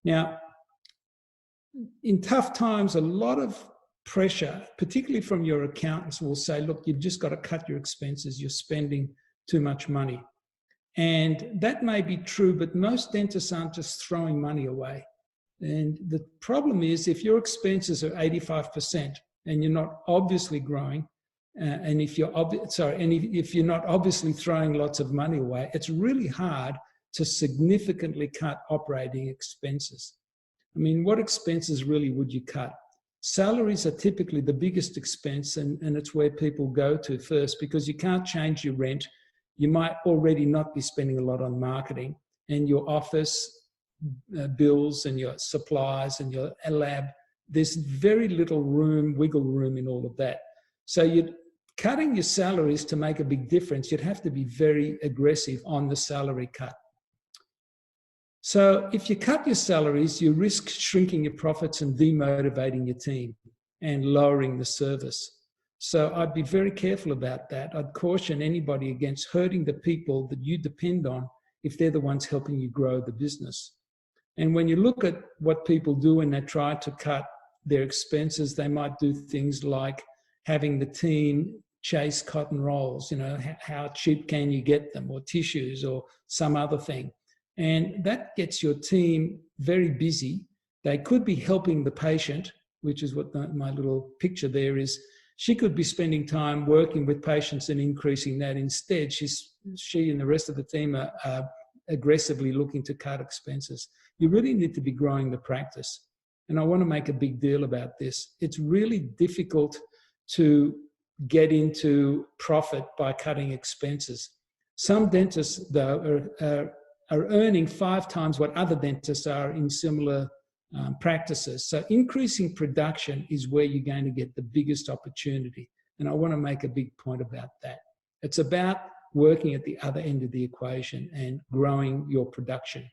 Now, in tough times, a lot of pressure, particularly from your accountants, will say, look, you've just got to cut your expenses. You're spending too much money. And that may be true, but most dentists aren't just throwing money away. And the problem is, if your expenses are 85% and you're not obviously growing, and if you're if you're not obviously throwing lots of money away, it's really hard to significantly cut operating expenses. I mean, what expenses really would you cut? Salaries are typically the biggest expense, and it's where people go to first, because you can't change your rent. You might already not be spending a lot on marketing, and your office bills and your supplies and your lab, there's very little room, wiggle room in all of that. So you're cutting your salaries to make a big difference. You'd have to be very aggressive on the salary cut. So if you cut your salaries, you risk shrinking your profits and demotivating your team and lowering the service. So I'd be very careful about that. I'd caution anybody against hurting the people that you depend on if they're the ones helping you grow the business. And when you look at what people do when they try to cut their expenses, they might do things like having the team chase cotton rolls, you know, how cheap can you get them, or tissues, or some other thing. And that gets your team very busy. They could be helping the patient, which is what my little picture there is. She could be spending time working with patients and increasing that. Instead, she and the rest of the team are aggressively looking to cut expenses. You really need to be growing the practice. And I want to make a big deal about this. It's really difficult to get into profit by cutting expenses. Some dentists, though, are earning 5 times what other dentists are in similar practices. So increasing production is where you're going to get the biggest opportunity. And I want to make a big point about that. It's about working at the other end of the equation and growing your production.